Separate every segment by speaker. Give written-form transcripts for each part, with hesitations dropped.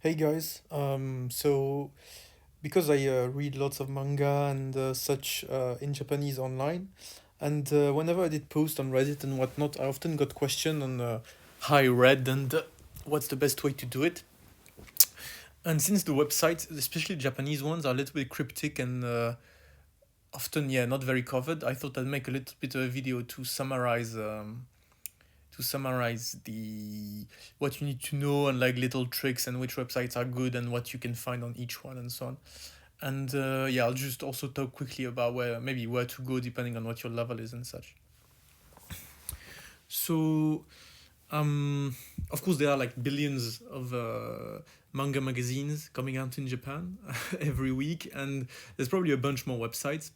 Speaker 1: Hey guys, so because I read lots of manga and such in Japanese online, and whenever I did post on Reddit and whatnot, I often got questioned on how I read and what's the best way to do it. And since the websites, especially Japanese ones, are a little bit cryptic and often, yeah, not very covered, I thought I'd make a little bit of a video to summarize the what you need to know and like little tricks and which websites are good and what you can find on each one and so on. And yeah, I'll just also talk quickly about where to go depending on what your level is and such. So um, of course there are like billions of manga magazines coming out in Japan every week, and there's probably a bunch more websites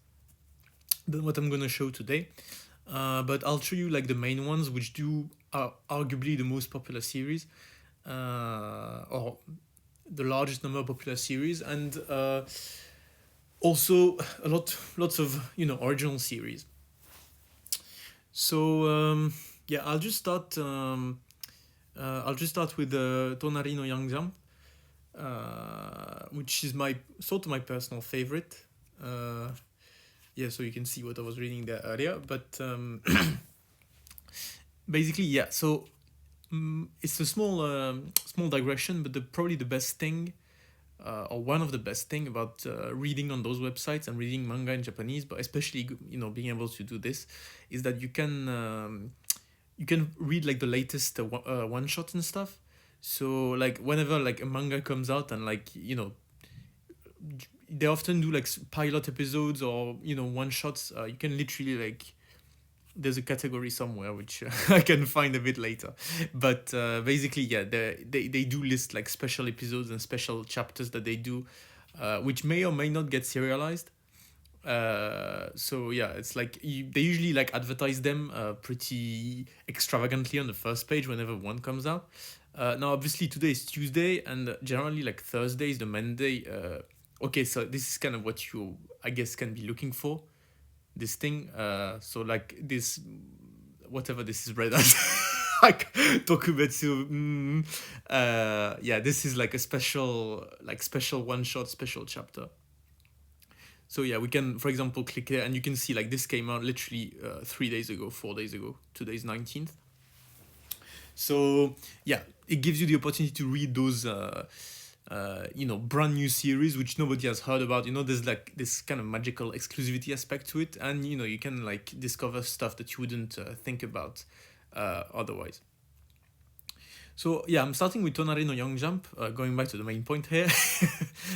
Speaker 1: than what I'm gonna show today. But I'll show you like the main ones, which do are arguably the most popular series, or the largest number of popular series, and also lots of original series. So yeah, I'll just start with Tonari no Young Jump, which is my sort of my personal favorite. Uh, yeah, so you can see what I was reading there earlier, but basically, yeah. So it's a small digression, but probably the best thing, or one of the best thing about reading on those websites and reading manga in Japanese, but especially being able to do this, is that you can read like the latest one shot and stuff. So like whenever like a manga comes out and like they often do like pilot episodes or one shots. You can literally like there's a category somewhere which I can find a bit later, but basically yeah, they do list like special episodes and special chapters that they do, which may or may not get serialized. So yeah, it's like they usually like advertise them pretty extravagantly on the first page whenever one comes out. Now obviously today is Tuesday, and generally like Thursday is the main day. Okay, so this is kind of what you I guess can be looking for this thing. So like this, whatever this is read as, like Tokubetsu. Yeah, this is like a special one shot, special chapter. So yeah, we can, for example, click there, and you can see like this came out literally 3 days ago, 4 days ago. Today's 19th. So yeah, it gives you the opportunity to read those brand new series which nobody has heard about. There's like this kind of magical exclusivity aspect to it, and you can like discover stuff that you wouldn't think about otherwise. So yeah, I'm starting with Tonari no Young Jump, going back to the main point here.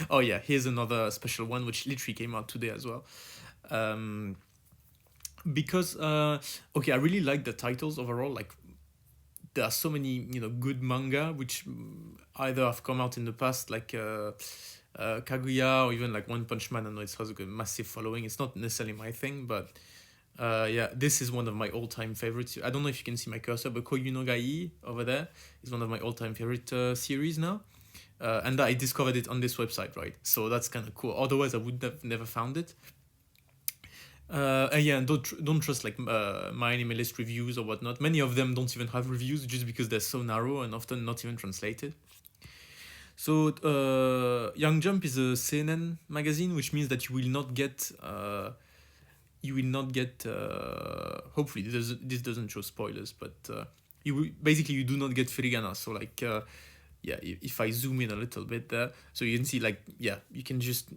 Speaker 1: Oh yeah, here's another special one which literally came out today as well. um, because okay, I really like the titles overall. Like there are so many good manga which either have come out in the past, like Kaguya, or even like One Punch Man. I know it has a massive following. It's not necessarily my thing, but yeah, this is one of my all-time favorites. I don't know if you can see my cursor, but Koyu no Gai over there is one of my all-time favorite series now. And I discovered it on this website, right? So that's kind of cool. Otherwise, I would have never found it. And yeah, and don't trust like my anime list reviews or whatnot. Many of them don't even have reviews just because they're so narrow and often not even translated. So Young Jump is a seinen magazine, which means that you will not get. Hopefully, this doesn't show spoilers, but basically you do not get furigana. So like yeah, if I zoom in a little bit there, so you can see like yeah, you can just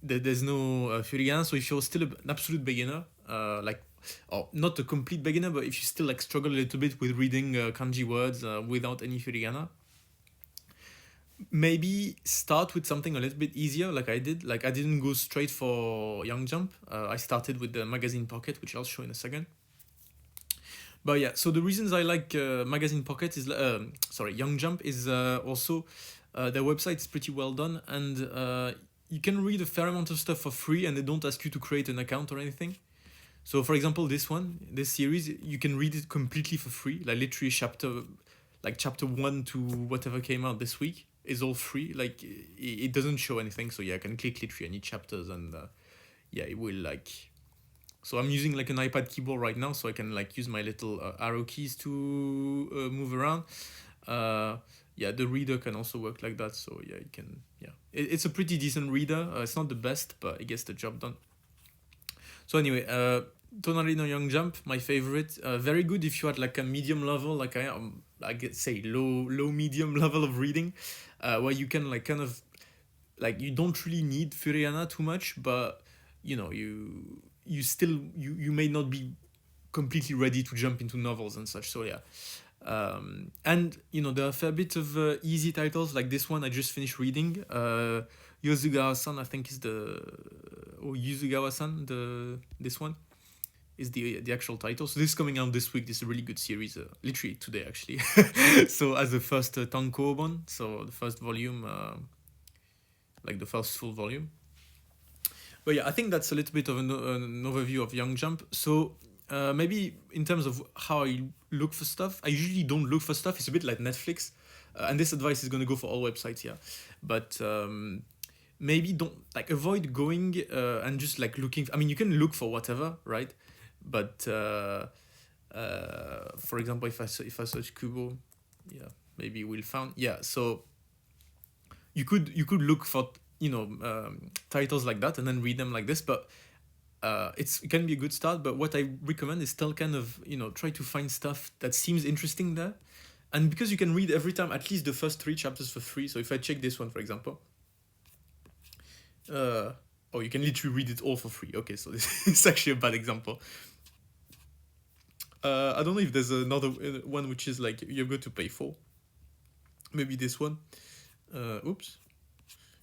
Speaker 1: there's no furigana. So if you're still an absolute beginner, like or not a complete beginner, but if you still like struggle a little bit with reading kanji words without any furigana, maybe start with something a little bit easier like I did. Like I didn't go straight for Young Jump. I started with the Magazine Pocket, which I'll show in a second. But yeah, so the reasons I like Magazine Pocket is sorry, Young Jump is also their website is pretty well done, and you can read a fair amount of stuff for free, and they don't ask you to create an account or anything. So for example, this series, you can read it completely for free, like literally chapter 1 to whatever came out this week is all free. Like it doesn't show anything, so yeah, I can click literally any chapters, and yeah, it will like. So I'm using like an iPad keyboard right now, so I can like use my little arrow keys to move around. Uh, yeah, the reader can also work like that. So yeah, you can, yeah, it's a pretty decent reader. It's not the best, but it gets the job done. So anyway, Tonari no Young Jump, my favorite. Very good if you had like a medium level, like I am, I get say low medium level of reading, where you can like kind of like you don't really need Furiana too much, but you know you still you may not be completely ready to jump into novels and such. So yeah, and you know there are a fair bit of easy titles like this one I just finished reading. Yosugawa-san, I think is the Yuzugawa-san, the this one is the actual title. So this is coming out this week. This is a really good series, literally today actually. So as the first tankobon, so the first volume, like the first full volume. But yeah, I think that's a little bit of an overview of Young Jump. So maybe in terms of how I look for stuff, I usually don't look for stuff. It's a bit like Netflix, and this advice is gonna go for all websites, yeah. But maybe don't like avoid going and just like looking. I mean, you can look for whatever, right? But for example, if I search Kubo, yeah, maybe we'll found, yeah. So you could look for titles like that and then read them like this, but it can be a good start. But what I recommend is still kind of try to find stuff that seems interesting there, and because you can read every time at least the first 3 chapters for free. So if I check this one for example, oh, you can literally read it all for free. Okay, so this is actually a bad example. I don't know if there's another one which is like you're going to pay for. Maybe this one. Oops.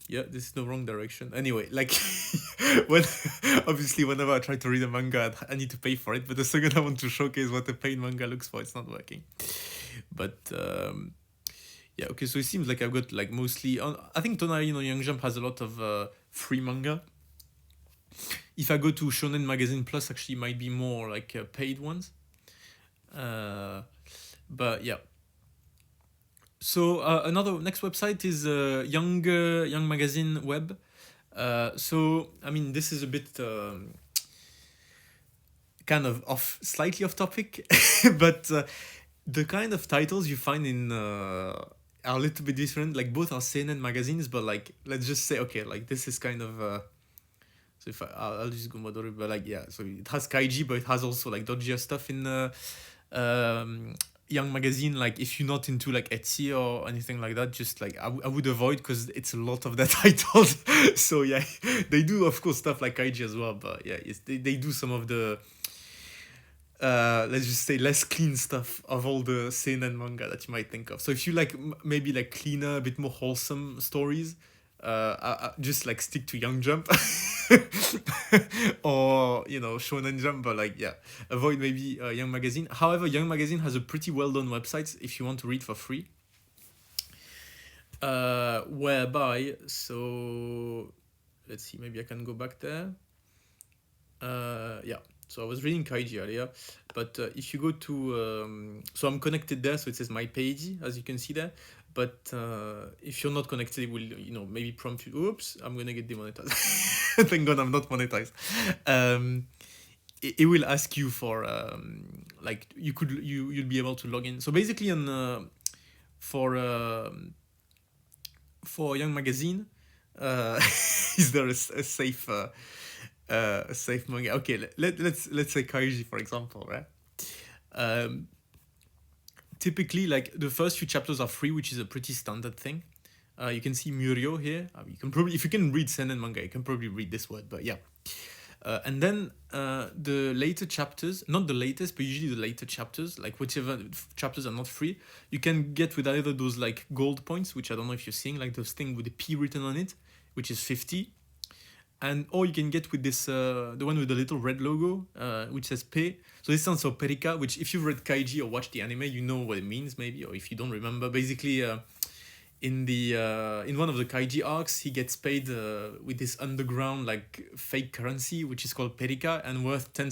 Speaker 1: Yeah, this is the wrong direction. Anyway, like when obviously whenever I try to read a manga, I need to pay for it. But the second I want to showcase what a paid manga looks for, it's not working. But yeah, okay. So it seems like I've got like mostly. I think Tonari no Young Jump has a lot of free manga. If I go to Shounen Magazine Plus, actually might be more like paid ones. But yeah. So another next website is Young Magazine Web. So I mean this is a bit kind of slightly off topic, but the kind of titles you find in are a little bit different. Like both are seinen magazines, but like let's just say okay, like this is kind of so if I'll just go Modori, but like yeah, so it has kaiji, but it has also like dodgier stuff in Young Magazine. Like if you're not into like Etsy or anything like that, just like I would avoid, because it's a lot of their titles. So yeah, they do of course stuff like kaiji as well, but yeah, they do some of the let's just say less clean stuff of all the seinen manga that you might think of. So if you like maybe like cleaner, a bit more wholesome stories, I just like stick to Young Jump or Shonen Jump. But like yeah, avoid maybe Young Magazine. However, Young Magazine has a pretty well done website if you want to read for free. Whereby, so let's see, maybe I can go back there. Yeah. So I was reading kaiji earlier, but if you go to so I'm connected there, so it says my page, as you can see there. But if you're not connected, it will maybe prompt you. Oops, I'm gonna get demonetized. Thank God I'm not monetized. It will ask you for like you'll be able to log in. So basically on for Young Magazine, is there a safe a safe manga? Okay, let's say kaiji for example, right? Typically, like the first few chapters are free, which is a pretty standard thing. You can see Muryo here. You can probably, if you can read seinen manga, you can probably read this word. But yeah, and then the later chapters, not the latest, but usually the later chapters, like whichever chapters are not free, you can get with either those like gold points, which I don't know if you're seeing, like those thing with the P written on it, which is 50. And or you can get with this the one with the little red logo, which says P. So this stands for Perika, which if you've read kaiji or watched the anime, you know what it means maybe, or if you don't remember, basically in one of the kaiji arcs, he gets paid with this underground like fake currency, which is called Perika, and worth 10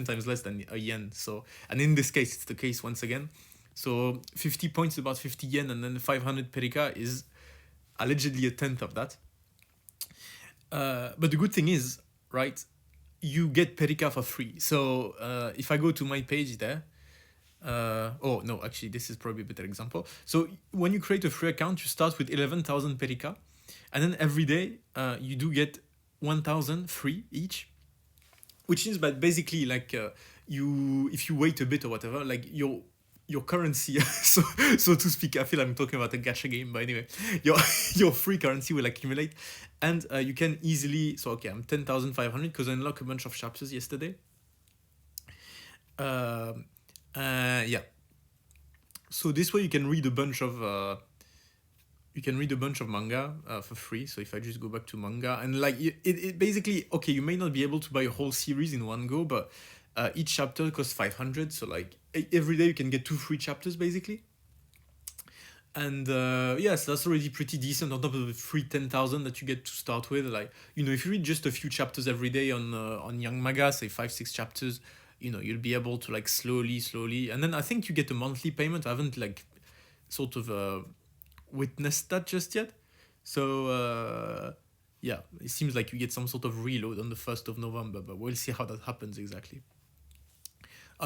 Speaker 1: times less than a yen. So, and in this case, it's the case once again. So 50 points, about 50 yen, and then 500 Perika is allegedly a tenth of that. But the good thing is, right, you get Perika for free. So if I go to my page there, Oh no, actually, this is probably a better example. So when you create a free account, you start with 11,000 perika, and then every day you do get 1,000 free each, which is but basically like you if you wait a bit or whatever, like your currency, so to speak. I feel I'm talking about a gacha game, but anyway, your your free currency will accumulate, and you can easily. So okay, I'm 10,500 because I unlocked a bunch of chapters yesterday. Yeah. So this way you can read a bunch of manga for free. So if I just go back to manga and like it basically, okay, you may not be able to buy a whole series in one go, but each chapter costs 500. So like every day you can get 2 free chapters basically. And yes, that's already pretty decent on top of the free 10,000 that you get to start with. Like, if you read just a few chapters every day on Young Manga, say 5-6 chapters, you'll be able to like slowly, and then I think you get a monthly payment. I haven't like sort of witnessed that just yet. So yeah, it seems like you get some sort of reload on the 1st of November, but we'll see how that happens exactly.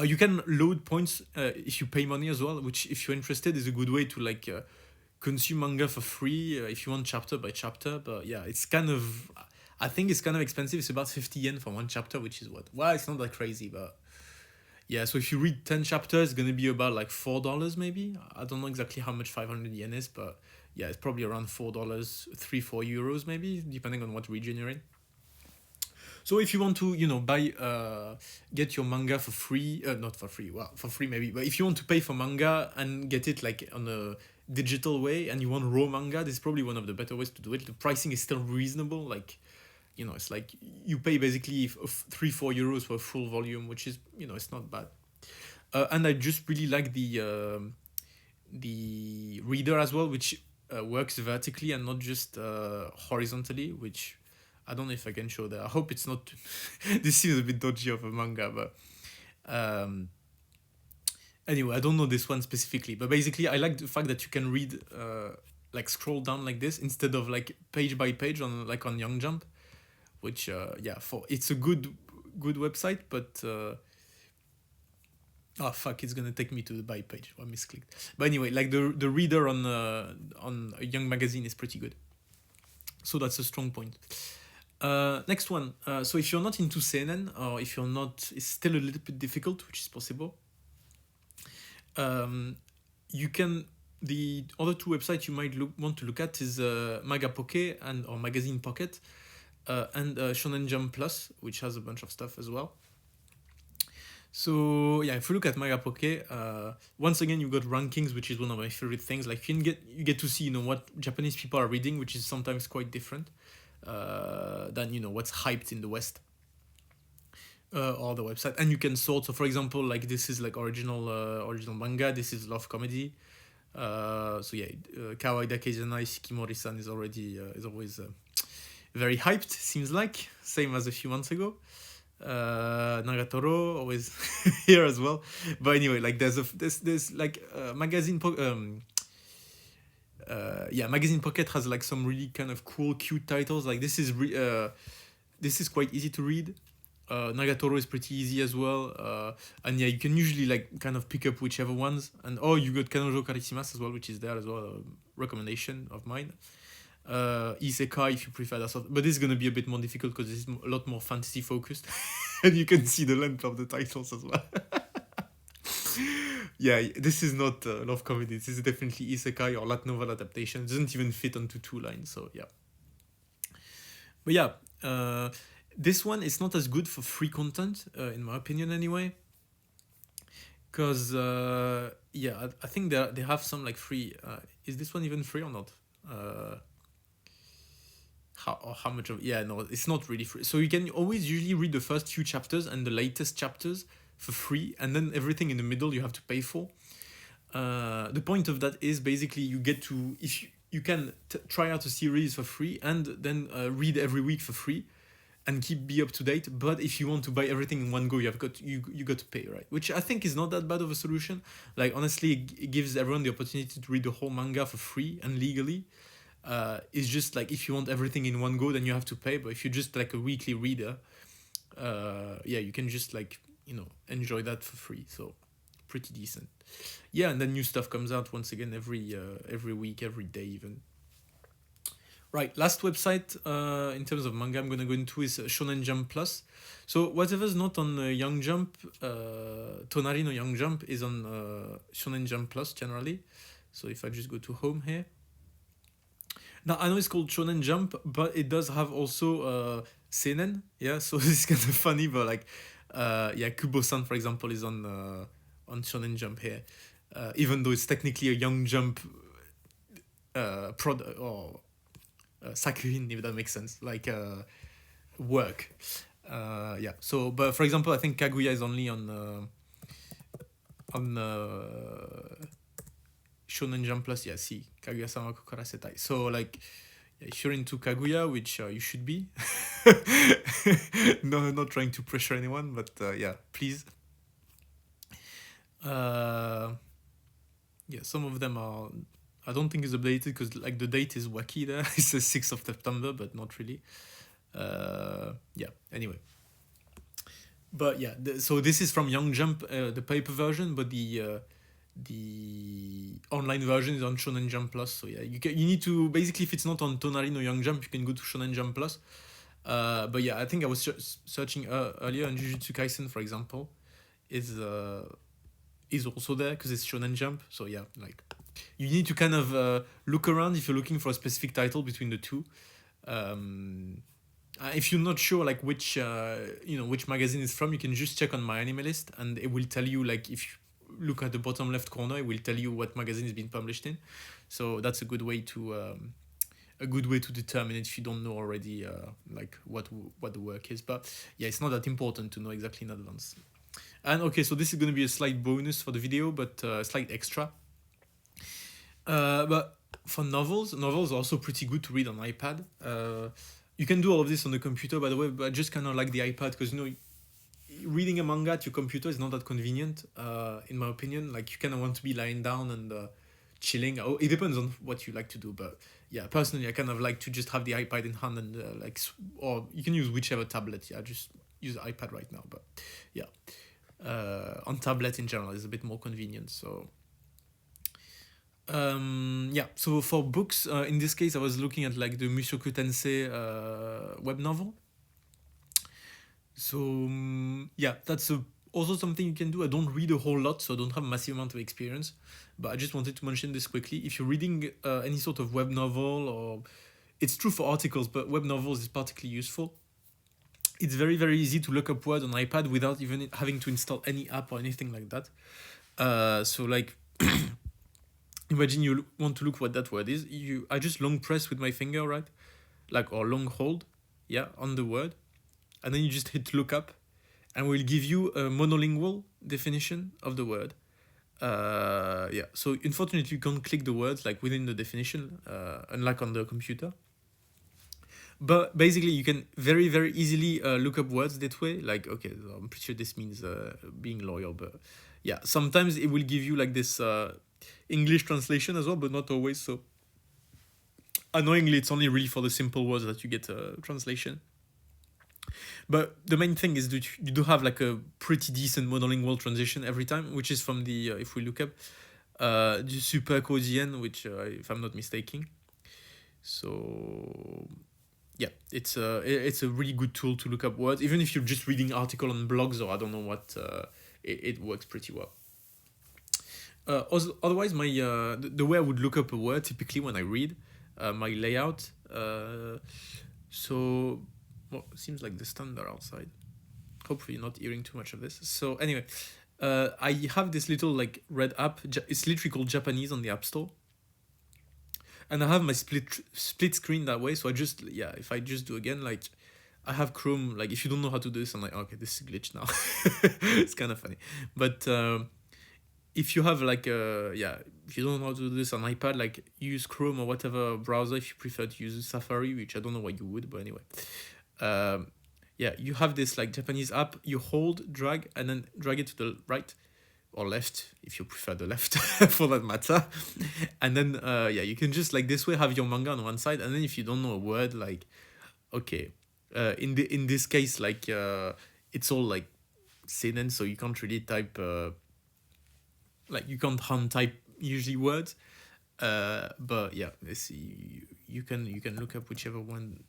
Speaker 1: You can load points if you pay money as well, which, if you're interested, is a good way to like consume manga for free if you want chapter by chapter. But yeah, I think it's kind of expensive. It's about 50 yen for one chapter, which is what? Well, it's not that crazy, but yeah. So if you read 10 chapters, it's gonna be about like $4 maybe. I don't know exactly how much 500 yen is, but yeah, it's probably around $4, 3-4 euros maybe, depending on what region you're in. So if you want to, buy, get your manga for free, not for free, well, for free maybe, but if you want to pay for manga and get it like on a digital way and you want raw manga, this is probably one of the better ways to do it. The pricing is still reasonable. Like, it's like you pay basically 3-4 euros for a full volume, which is, it's not bad. And I just really like the reader as well, which works vertically and not just horizontally, which I don't know if I can show that. I hope it's not. This seems a bit dodgy of a manga, but anyway, I don't know this one specifically. But basically, I like the fact that you can read, like scroll down like this instead of like page by page on Young Jump, which yeah, it's a good website, but oh fuck, it's gonna take me to the buy page. I misclicked. But anyway, like the reader on a Young magazine is pretty good. So that's a strong point. Next one. So if you're not into seinen, or if you're not, it's still a little bit difficult, which is possible. You can. The other two websites you might want to look at is Maga Poke or Magazine Pocket, and Shonen Jump Plus, which has a bunch of stuff as well. So yeah, if you look at Maga Poke, once again you've got rankings, which is one of my favorite things. Like you get to see what Japanese people are reading, which is sometimes quite different than what's hyped in the West or the website. And you can sort. So for example, like this is like original manga. This is love comedy. So yeah, Kawaii Dakezanai Shikimori-san is always very hyped. Seems like same as a few months ago. Nagatoro always here as well. But anyway, like there's like magazine. Magazine Pocket has like some really kind of cool, cute titles. Like this is quite easy to read. Nagatoro is pretty easy as well. And yeah, you can usually like kind of pick up whichever ones. And you got Kanojo Karishimasu as well, which is there as well. A recommendation of mine. Isekai if you prefer that sort, but this is gonna be a bit more difficult because it's a lot more fantasy focused, and you can see the length of the titles as well. Yeah, this is not love comedy. This is definitely isekai or light novel adaptation. It doesn't even fit onto 2 lines. So yeah, but yeah, this one is not as good for free content, in my opinion, anyway. Because yeah, I think they have some like free. Is this one even free or not? How much of no, it's not really free. So you can always usually read the first few chapters and the latest chapters for free, and then everything in the middle you have to pay for. The point of that is basically you get to, if you can try out a series for free and then read every week for free and be up to date. But if you want to buy everything in one go, you got to pay, right? Which I think is not that bad of a solution. Like honestly, it gives everyone the opportunity to read the whole manga for free and legally. It's just like if you want everything in one go, then you have to pay. But if you're just like a weekly reader, yeah, you can just like enjoy that for free. So pretty decent. Yeah, and then new stuff comes out once again every week, every day even. Right, last website in terms of manga I'm gonna go into is Shonen Jump Plus. So whatever's not on Young Jump, Tonari no Young Jump is on Shonen Jump Plus generally. So if I just go to home here. Now I know it's called Shonen Jump, but it does have also Seinen. Yeah, so it's kind of funny, but like, yeah, Kubo-san for example is on Shonen Jump here, even though it's technically a Young Jump product or sakuhin, if that makes sense, like work. Yeah. So, but for example, I think Kaguya is only on Shonen Jump Plus. Yeah, see, Kaguya-sama Kokara Setai. So like, yeah, if you're into Kaguya, which you should be, no, not trying to pressure anyone, but yeah, please. Yeah, some of them are. I don't think it's updated because like the date is wacky there. It's the 6th of September, but not really. Yeah. Anyway. But yeah, so this is from Young Jump, the paper version, but the online version is on Shonen Jump Plus. So yeah, you need to basically, if it's not on Tonari no Young Jump, you can go to Shonen Jump Plus. But yeah, I think I was searching earlier, and Jujutsu Kaisen, for example, is also there because it's Shonen Jump. So yeah, like you need to kind of look around if you're looking for a specific title between the two. If you're not sure like which which magazine is from, you can just check on my anime list, and it will tell you, like, if you look at the bottom left corner, it will tell you what magazine is being published in. So that's a good way to determine it if you don't know already like what the work is. But yeah, it's not that important to know exactly in advance. And okay, so this is going to be a slight bonus for the video, but a slight extra. But for novels are also pretty good to read on iPad. You can do all of this on the computer, by the way, but I just kind of like the iPad because, reading a manga at your computer is not that convenient, in my opinion. Like, you kind of want to be lying down and chilling. Oh, it depends on what you like to do, but yeah, personally, I kind of like to just have the iPad in hand and or you can use whichever tablet. Yeah, I just use the iPad right now, but yeah, on tablet in general is a bit more convenient. So. Yeah, so for books, in this case, I was looking at like the Mushoku Tensei web novel. So yeah, that's also something you can do. I don't read a whole lot, so I don't have a massive amount of experience, but I just wanted to mention this quickly. If you're reading any sort of web novel, or it's true for articles, but web novels is particularly useful. It's very, very easy to look up words on iPad without even having to install any app or anything like that. So like imagine you want to look what that word is. I just long press with my finger, right? Like, or long hold, yeah, on the word. And then you just hit look up, and we'll give you a monolingual definition of the word. Yeah, so unfortunately you can't click the words like within the definition, unlike on the computer. But basically you can very, very easily look up words that way. Like, okay, so I'm pretty sure this means being loyal, but yeah, sometimes it will give you like this English translation as well, but not always. So annoyingly, it's only really for the simple words that you get a translation. But the main thing is that you do have like a pretty decent monolingual transition every time, which is from the, if we look up, the Super Codien, which, if I'm not mistaken. So yeah, it's a really good tool to look up words, even if you're just reading article on blogs or I don't know what. It works pretty well. Otherwise, my the way I would look up a word typically when I read, my layout. So, well, it seems like the standard outside. Hopefully, you're not hearing too much of this. So anyway, I have this little like red app. It's literally called Japanese on the App Store. And I have my split screen that way. So I just, yeah, if I just do again, like, I have Chrome. Like, if you don't know how to do this, I'm like, okay, this is glitched now. It's kind of funny. But if you have like if you don't know how to do this on iPad, like, use Chrome or whatever browser if you prefer to use Safari, which I don't know why you would, but anyway. Yeah, you have this like Japanese app. You hold, drag, and then drag it to the right or left if you prefer the left for that matter. And then yeah, you can just like this way have your manga on one side, and then if you don't know a word, like, okay, in this case, like, it's all like seinen, so you can't really type like you can't hand type usually words. But yeah, you can look up whichever one,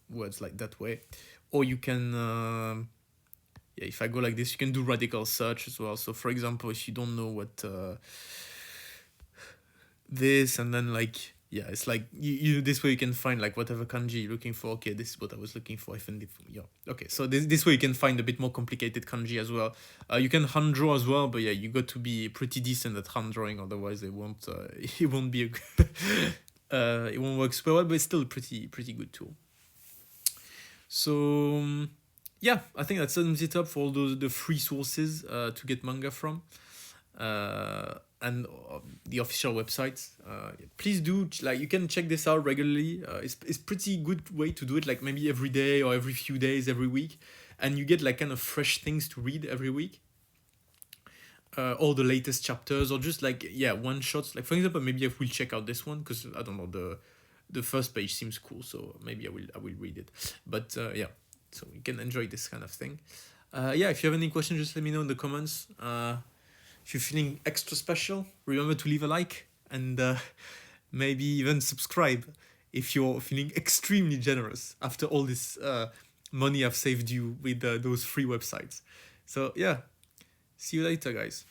Speaker 1: words like that way, or you can yeah, if I go like this, you can do radical search as well. So for example, if you don't know what this, and then like, yeah, it's like you this way you can find like whatever kanji you're looking for. Okay, this is what I was looking for. Even if, yeah, okay, so this way you can find a bit more complicated kanji as well. You can hand draw as well, but yeah, you got to be pretty decent at hand drawing, otherwise it won't it won't be it won't work super well, but it's still a pretty good tool. So yeah, I think that sums it up for all the free sources to get manga from. And the official websites. Please do, like, you can check this out regularly. It's pretty good way to do it, like maybe every day or every few days, every week, and you get like kind of fresh things to read every week. All the latest chapters, or just like, yeah, one shots. Like for example, maybe I will check out this one because I don't know, the first page seems cool, so maybe I will read it. But yeah, so you can enjoy this kind of thing. Yeah, if you have any questions, just let me know in the comments. If you're feeling extra special, remember to leave a like and maybe even subscribe if you're feeling extremely generous after all this money I've saved you with those free websites. So yeah, see you later, guys.